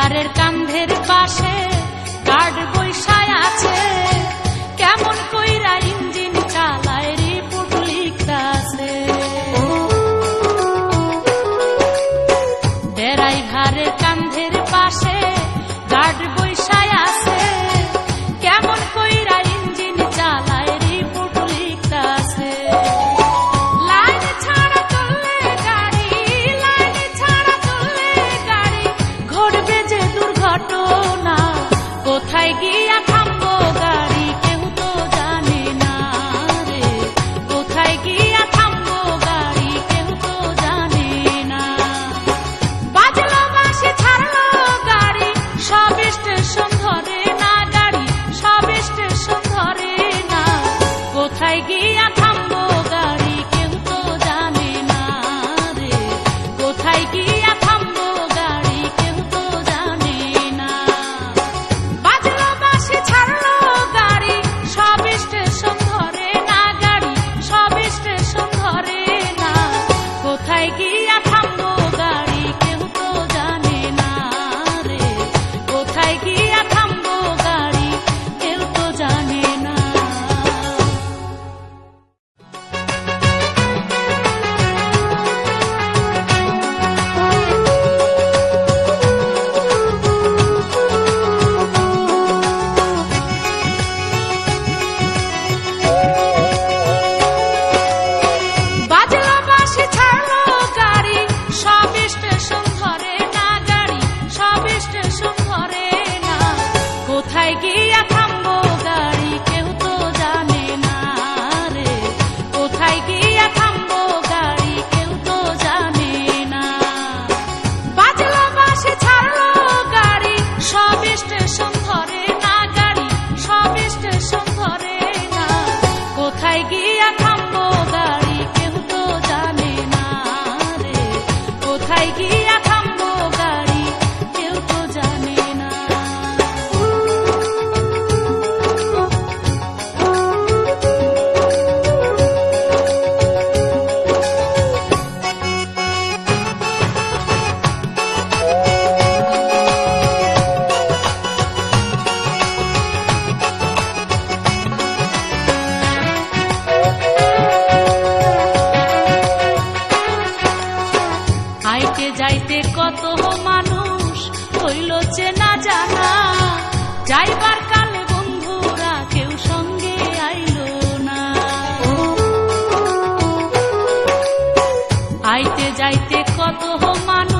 ড্রাইভারের কান্ধের পাশে গার্ড বৈশায় আছে, কেমন কইরা ইঞ্জিন চালায় রিপোর্ট লিখতাছে। ড্রাইভারের কান্ধের পাশে গার্ড বৈশায় আছে, কেমন কইরা ইঞ্জিন চালায় রিপোর্ট লিখতাছে। লাইন ছাড়া চললে গাড়ি, লাইন ছাড়া চললে গাড়ি, ঘটবে যে দুর্ঘটনা, কোথায় গিয়া থামবো গাড়ি কেউ তো জানে না রে, কোথায় গিয়া থামবো গাড়ি কেউ তো জানে না। বাজলো বাঁশি ছাড়লো গাড়ি, সব স্টেশন ধরে না গাড়ি, সব স্টেশন ধরে না, কোথায় গিয়া থামবো গাড়ি কেউ তো জানে না রে, কোথায় গিয়া থামবো গাড়ি কেউ তো জানে না। বাজলো বাঁশি ছাড়লো গাড়ি, সব স্টেশন ধরে না গাড়ি, সব স্টেশন ধরে না, কোথায় গিয়া থামবো গাড়ি কেউ তো জানে না রে, কোথায় গিয়া থামবো গাড়ি কেউ তো জানে না। বাজলো বাঁশি ছাড়লো গাড়ি, সব স্টেশন ধরে না গাড়ি, সব স্টেশন ধরে না, কোথায় গিয়া থামবো গাড়ি কেউ তো জানে না রে, কোথায় গিয়া থামবো গাড়ি কেউ তো জানে না। বাজলো বাঁশি ছাড়লো গাড়ি, সব স্টেশন ধরে না গাড়ি, সব স্টেশন ধরে না, কোথায় গিয়া থামবো গাড়ি কেউ তো জানে না রে, কোথায় গিয়া থামবো গাড়ি কেউ তো জানে না। হাইটে যাইতে কত মানুষ হইল চেনা জানা, যাইবার কালে বন্ধুরা কেউ সঙ্গে আইলো না। হাইটে যাইতে কত মানুষ